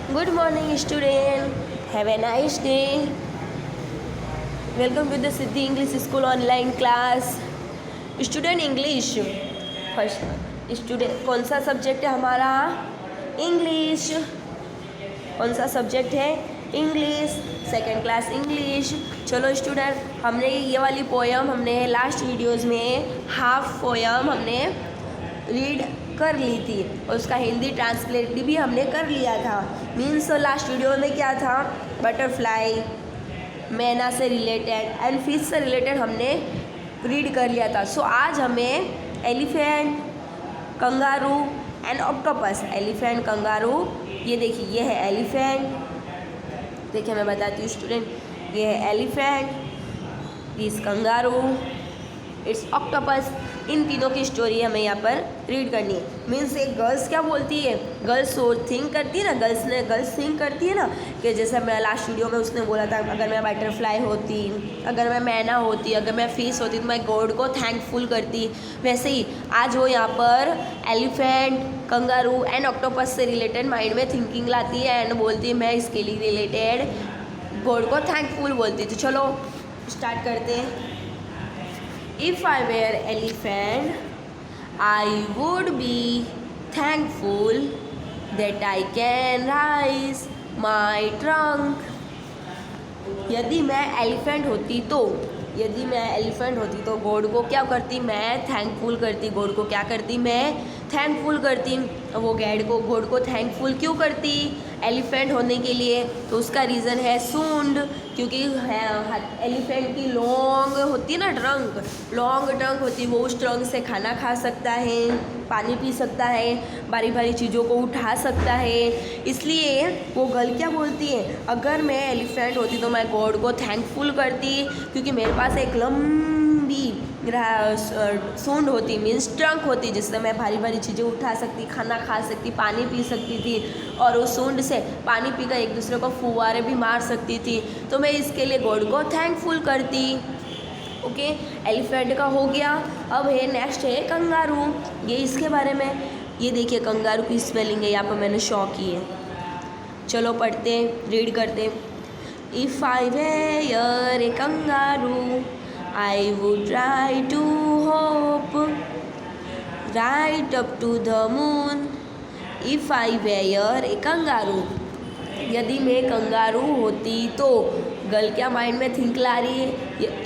Good morning, student. Have a nice day. Welcome to the Siddhi English School online class. Student English. First student कौन सा subject है हमारा? English. कौन सा subject है? English. Second class English. चलो student, हमने ये वाली पोयम हमने लास्ट वीडियोस में हाफ पोयम हमने रीड कर ली थी और उसका हिंदी ट्रांसलेट भी हमने कर लिया था. मीन्स लास्ट वीडियो में क्या था? बटरफ्लाई, मैना से रिलेटेड एंड फिश से रिलेटेड हमने रीड कर लिया था. सो आज हमें elephant, kangaroo and octopus. Elephant, kangaroo, ये देखिए ये है एलिफेंट. देखिए मैं बताती हूँ स्टूडेंट, ये है elephant, this kangaroo, it's octopus. इन तीनों की स्टोरी हमें यहाँ पर रीड करनी है. मीन्स एक गर्ल्स क्या बोलती है, गर्ल्स थिंक करती है ना, गर्ल्स थिंक करती है ना कि जैसे मैं लास्ट वीडियो में उसने बोला था, अगर मैं बटरफ्लाई होती, अगर मैं मैना होती, अगर मैं फिश होती तो मैं गॉड को थैंकफुल करती. वैसे ही आज वो यहाँ पर एलिफेंट, कंगारू एंड ऑक्टोपस से रिलेटेड माइंड में थिंकिंग लाती है एंड बोलती है मैं इसके लिए रिलेटेड गॉड को थैंकफुल बोलती. तो चलो स्टार्ट करते हैं. If I were elephant, I would be thankful that I can raise my trunk. यदि मैं एलिफेंट होती तो गॉड को क्या करती? मैं थैंकफुल करती. गॉड को क्या करती? मैं थैंकफुल करती. वो गॉड को थैंकफुल क्यों करती एलिफेंट होने के लिए? तो उसका रीज़न है सूंड. क्योंकि एलिफेंट की लॉन्ग होती है ना ट्रंक, लॉन्ग ट्रंक होती है. वो उस ट्रंक से खाना खा सकता है, पानी पी सकता है, भारी भारी चीज़ों को उठा सकता है. इसलिए वो गर्ल क्या बोलती है, अगर मैं एलिफेंट होती तो मैं गॉड को थैंकफुल करती क्योंकि मेरे पास एक लंबी सूंड होती, मीन्स ट्रंक होती, जिससे मैं भारी भारी चीज़ें उठा सकती, खाना खा सकती, पानी पी सकती थी और उस सूंड से पानी पीकर एक दूसरे को फुवारे भी मार सकती थी. तो मैं इसके लिए गॉड को थैंकफुल करती. ओके, एलिफेंट का हो गया. अब है नेक्स्ट है कंगारू. ये इसके बारे में, ये देखिए कंगारू की स्पेलिंग है यहाँ पर मैंने शो की है. चलो पढ़ते हैं, रीड करते हैं. If I were a kangaroo I would try to hop right up to the moon. If I were a kangaroo, यदि मैं कंगारू होती तो गर्ल क्या माइंड में थिंक ला रही है?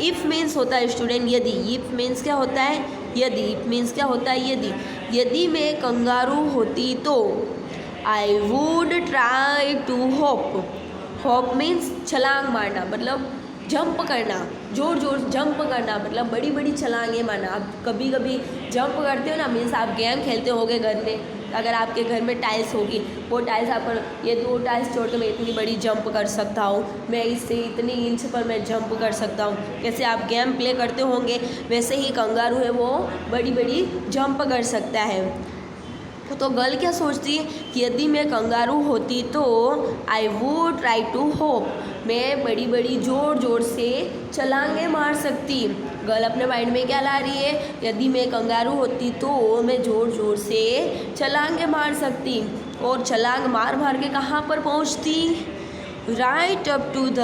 इफ़ मीन्स होता है स्टूडेंट यदि. इफ़ मीन्स क्या होता है? यदि. इफ मीन्स क्या होता है? यदि. यदि मैं कंगारू होती तो I would try to hop. Hop means छलांग मारना, मतलब जंप करना, जोर जोर जंप करना, मतलब बड़ी बड़ी छलांगें मारना. आप कभी कभी जंप करते हो ना, मीन्स आप गेम खेलते होगे घर में. अगर आपके घर में टाइल्स होगी, वो टाइल्स आप ये 2 टाइल्स छोड़ के मैं इतनी बड़ी जंप कर सकता हूँ, मैं इससे इतनी इंच पर मैं जंप कर सकता हूँ. जैसे आप गेम प्ले करते होंगे वैसे ही कंगारू है वो बड़ी बड़ी जंप कर सकता है. तो गर्ल क्या सोचती है कि यदि मैं कंगारू होती तो I would try to hope, मैं बड़ी बड़ी ज़ोर ज़ोर से छलांगे मार सकती. गर्ल अपने माइंड में क्या ला रही है? यदि मैं कंगारू होती तो मैं ज़ोर ज़ोर से छलांगे मार सकती. और छलांग मार मार के कहाँ पर पहुँचती? Right up to the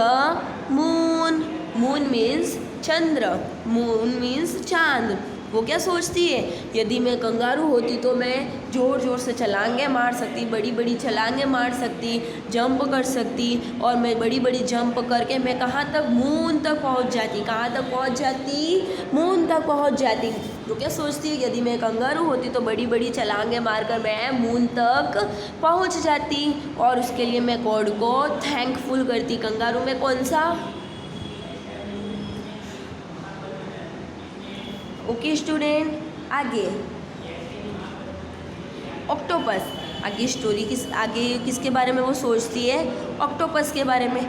moon. Moon means चंद्र, मून मीन्स चांद. वो क्या सोचती है? यदि मैं कंगारू होती तो मैं ज़ोर ज़ोर से छलांगे मार सकती, बड़ी बड़ी छलांगे मार सकती, जंप कर सकती और मैं बड़ी बड़ी जंप करके मैं कहाँ तक? मून तक पहुँच जाती. कहाँ तक पहुँच जाती? मून तक पहुँच जाती. तो क्या सोचती है? यदि मैं कंगारू होती तो बड़ी बड़ी छलांगे मारकर मैं मून तक पहुँच जाती और उसके लिए मैं गॉड को थैंकफुल करती. कंगारू में कौन सा? ओके स्टूडेंट, आगे ऑक्टोपस. आगे स्टोरी आगे किसके बारे में वो सोचती है? ऑक्टोपस के बारे में.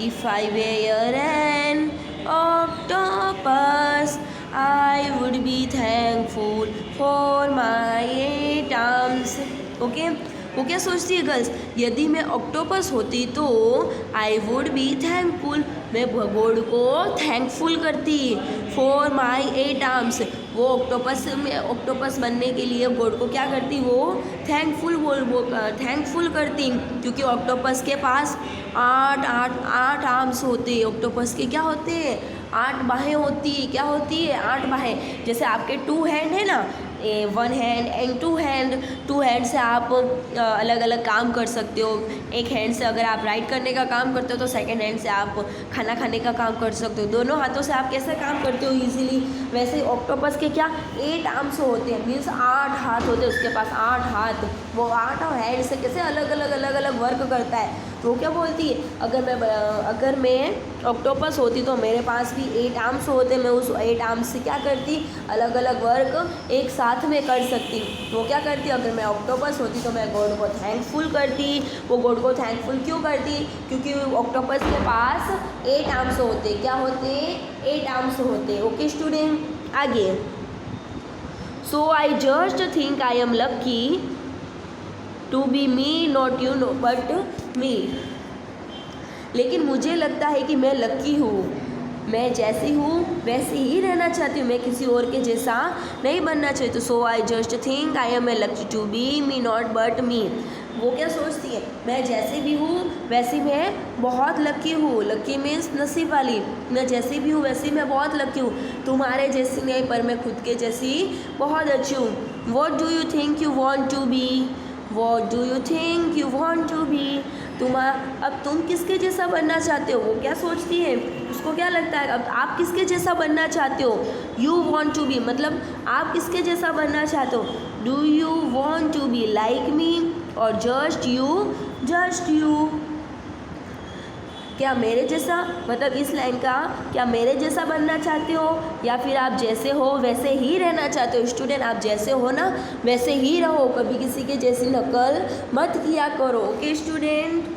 If I were an octopus I would be thankful for my 8 arms. Okay, वो क्या सोचती है गर्ल्स? यदि मैं ऑक्टोपस होती तो आई वुड बी थैंकफुल, मैं गॉड को थैंकफुल करती. फॉर माई 8 आर्म्स, वो ऑक्टोपस बनने के लिए गॉड को क्या करती, वो थैंकफुल करती, क्योंकि ऑक्टोपस के पास आठ आर्म्स होते हैं। ऑक्टोपस के क्या होते हैं, 8 बाहें होती है। क्या होती है, 8 बाहें। जैसे आपके 2 हैंड है ना, 1 हैंड एंड 2 हैंड से आप अलग अलग काम कर सकते हो। एक हैंड से अगर आप राइट करने का काम करते हो तो सेकंड हैंड से आप खाना खाने का काम कर सकते हो। दोनों हाथों से आप कैसे काम करते हो इजीली, वैसे ही ऑक्टोपस के क्या 8 आर्म्स होते हैं, मीन्स 8 हाथ होते हैं उसके पास, 8 हाथ। वो 8 हैंड से कैसे अलग अलग वर्क करता है। वो क्या बोलती है, अगर मैं ऑक्टोपस होती तो मेरे पास भी 8 आर्म्स होते, मैं उस 8 आर्म्स से क्या करती, अलग अलग वर्क एक साथ में कर सकती। वो क्या करती, अगर मैं ऑक्टोपस होती तो मैं गॉड को थैंकफुल करती। वो गॉड को थैंकफुल क्यों करती, क्योंकि ऑक्टोपस के पास 8 आर्म्स होते। क्या होते, 8 आर्म्स होते। ओके स्टूडेंट, आगे। So I just think I am lucky to be me, not you but me. लेकिन मुझे लगता है कि मैं लकी हूँ, मैं जैसी हूँ वैसे ही रहना चाहती हूँ, मैं किसी और के जैसा नहीं बनना चाहती। So I just think I am lucky to be me, not but me. वो क्या सोचती है, मैं जैसे भी हूँ वैसी मैं बहुत लकी हूँ। लकी मीन्स नसीब वाली। मैं जैसी भी हूँ वैसी मैं बहुत लकी हूँ, तुम्हारे जैसी नहीं, पर मैं खुद के जैसी बहुत अच्छी हूँ। What do you think you want to be, what do you think you want to be. अब तुम किसके जैसा बनना चाहते हो, वो क्या सोचती है, उसको क्या लगता है, अब आप किसके जैसा बनना चाहते हो। यू वॉन्ट टू बी मतलब आप किसके जैसा बनना चाहते हो। Do you want to be like me और जस्ट यू। क्या मेरे जैसा, मतलब इस लाइन का क्या मेरे जैसा बनना चाहते हो, या फिर आप जैसे हो वैसे ही रहना चाहते हो। स्टूडेंट, आप जैसे हो ना वैसे ही रहो, कभी किसी के जैसी नकल मत किया करो। Okay student.